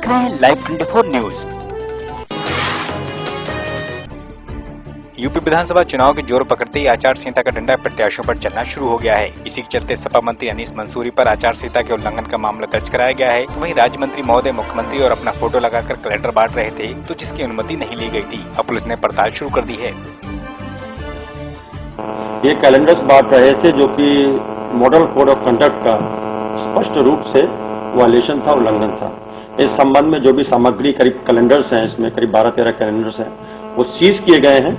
देख रहे हैं लाइव 24 न्यूज। यूपी विधानसभा चुनाव के जोर पकड़ते ही आचार संहिता का डंडा प्रत्याशियों पर चलना शुरू हो गया है। इसी के चलते सपा मंत्री अनीस मंसूरी पर आचार संहिता के उल्लंघन का मामला दर्ज कराया गया है। तो वहीं राज्य मंत्री महोदय मुख्यमंत्री और अपना फोटो लगाकर कैलेंडर बांट रहे थे, तो जिसकी अनुमति नहीं ली गई थी। अब पुलिस ने पड़ताल शुरू कर दी है। ये कैलेंडर्स बांट रहे थे जो कि मॉडल कोड ऑफ कंडक्ट का स्पष्ट रूप से वायलेशन था, उल्लंघन था। इस संबंध में जो भी सामग्री करीब कैलेंडर्स हैं, इसमें करीब 12-13 कैलेंडर्स हैं, वो सीज किए गए हैं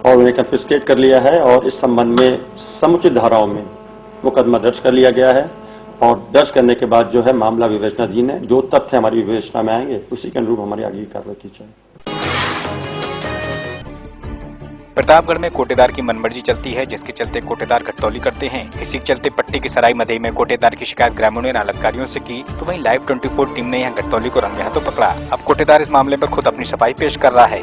और उन्हें कन्फिस्केट कर लिया है और इस संबंध में समुचित धाराओं में मुकदमा दर्ज कर लिया गया है। और दर्ज करने के बाद जो है मामला विवेचनाधीन है। जो तथ्य हमारी विवेचना में आएंगे उसी के अनुरूप हमारी आगे की कार्रवाई की जाए। प्रतापगढ़ में कोटेदार की मनमर्जी चलती है, जिसके चलते कोटेदार घटतौली करते हैं। इसी के चलते पट्टी की सराय मदई में कोटेदार की शिकायत ग्रामीणों ने आलाधिकारियों से की, तो वहीं लाइव 24 टीम ने यहां घटतौली को रंगे हाथों पकड़ा। अब कोटेदार इस मामले पर खुद अपनी सफाई पेश कर रहा है।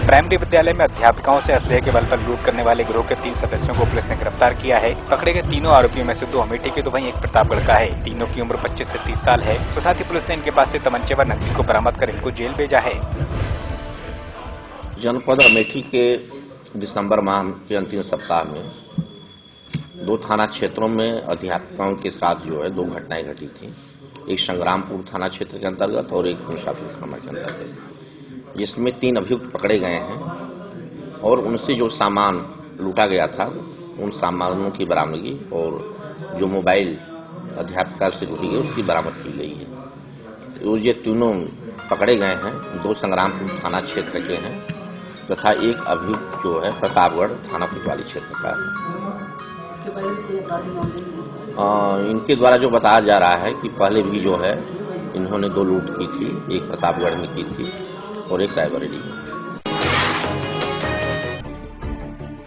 प्राइमरी विद्यालय में अध्यापिकाओं से असलहे के बल पर लूट करने वाले गिरोह के 3 सदस्यों को पुलिस ने गिरफ्तार किया है। पकड़े गए तीनों आरोपियों में से 2 अमेठी के, तो वहीं एक प्रतापगढ़ का है। तीनों की उम्र 25 से 30 साल है। तो साथ ही पुलिस ने इनके पास से तमंचे व नकदी को बरामद कर इनको जेल भेजा है। जनपद अमेठी के दिसंबर माह के अंतिम सप्ताह में 2 थाना क्षेत्रों में अध्यापकों के साथ जो है 2 घटनाएं घटी थी। एक संग्रामपुर थाना क्षेत्र के अंतर्गत और एक मुसाफिर थाना के अंतर्गत, जिसमें 3 अभियुक्त पकड़े गए हैं और उनसे जो सामान लूटा गया था उन सामानों की बरामदगी और जो मोबाइल अध्यापिका से लूटी गई उसकी बरामद की गई है। तो ये तीनों पकड़े गए हैं, 2 संग्रामपुर थाना क्षेत्र के हैं तथा एक अभियुक्त जो है प्रतापगढ़ थाना कोतवाली क्षेत्र का है। इनके द्वारा जो बताया जा रहा है कि पहले भी जो है इन्होंने 2 लूट की थी, एक प्रतापगढ़ में की थी और एक रायबरेली में।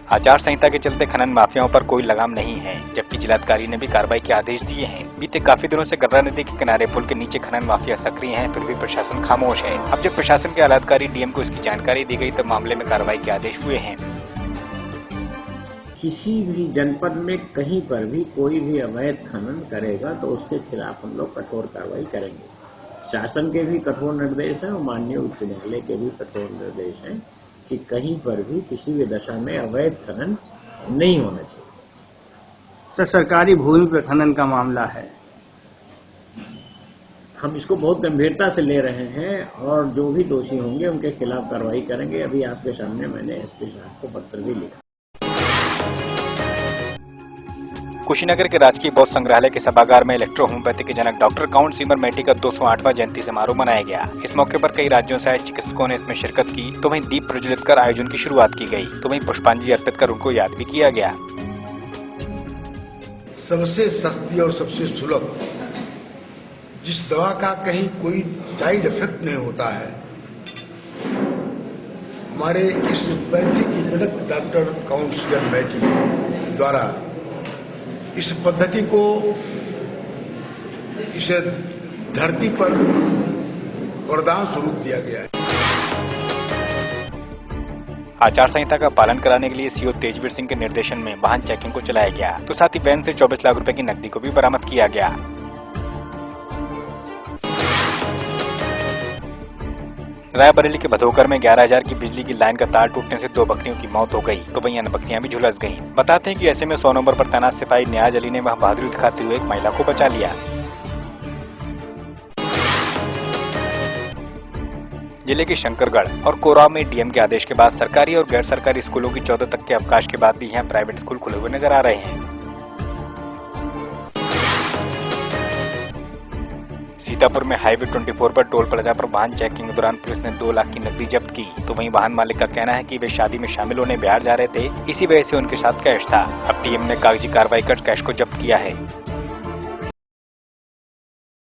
आचार संहिता के चलते खनन माफियाओं पर कोई लगाम नहीं है, जबकि जिलाधिकारी ने भी कार्रवाई के आदेश दिए हैं। बीते काफी दिनों से गर्रा नदी के किनारे पुल के नीचे खनन माफिया सक्रिय हैं, फिर भी प्रशासन खामोश है। अब जब प्रशासन के आलाधिकारी डीएम को इसकी जानकारी दी गई, तब मामले में कार्रवाई के आदेश हुए हैं। किसी भी जनपद में कहीं पर भी कोई भी अवैध खनन करेगा तो उसके खिलाफ हम लोग कठोर कार्रवाई करेंगे। शासन के भी कठोर निर्देश हैं और माननीय उच्च न्यायालय के भी कठोर निर्देश हैं कि कहीं पर भी किसी भी दशा में अवैध खनन नहीं होना चाहिए। सर, सरकारी भूमि पर खनन का मामला है, हम इसको बहुत गंभीरता से ले रहे हैं और जो भी दोषी होंगे उनके खिलाफ कार्रवाई करेंगे। अभी आपके सामने मैंने एसपी साहब को पत्र भी लिखा। कुशीनगर के राजकीय बौद्ध संग्रहालय के सभागार में इलेक्ट्रो होम्योपैथी के जनक डॉक्टर काउंट सीमर मेटी का 208वां जयंती समारोह मनाया गया। इस मौके पर कई राज्यों से आए चिकित्सकों ने इसमें शिरकत की, तो वहीं दीप प्रज्वलित कर आयोजन की शुरुआत की गई, तो वहीं पुष्पांजलि अर्पित कर उनको याद भी किया गया। सबसे सस्ती और सबसे सुलभ, जिस दवा का कहीं कोई साइड इफेक्ट नहीं होता है, हमारे इस पैथी के जनक डॉक्टर काउंट सीमर मेटी द्वारा इस पद्धति को इसे धरती पर वरदान स्वरूप दिया गया है। आचार संहिता का पालन कराने के लिए सीओ तेजवीर सिंह के निर्देशन में वाहन चेकिंग को चलाया गया, तो साथ ही वैन से 24 लाख रुपए की नकदी को भी बरामद किया गया। रायबरेली के भदोकर में 11,000 की बिजली की लाइन का तार टूटने से 2 बकरियों की मौत हो गई, तो वहीं अन्य बकरियां भी झुलस गईं। बताते हैं कि ऐसे में 100 नंबर पर तैनात सिपाही न्याज अली ने वहां बहादुरी दिखाते हुए एक महिला को बचा लिया। जिले के शंकरगढ़ और कोराव में डीएम के आदेश के बाद सरकारी और गैर सरकारी स्कूलों की 14 तक के अवकाश के बाद भी यहाँ प्राइवेट स्कूल खुले हुए नजर आ रहे हैं। सीतापुर में हाईवे 24 पर टोल प्लाजा पर वाहन चेकिंग के दौरान पुलिस ने 2 लाख की नकदी जब्त की, तो वहीं वाहन मालिक का कहना है कि वे शादी में शामिल होने बिहार जा रहे थे, इसी वजह से उनके साथ कैश था। अब टीएम ने कागजी कार्रवाई कर कैश को जब्त किया है।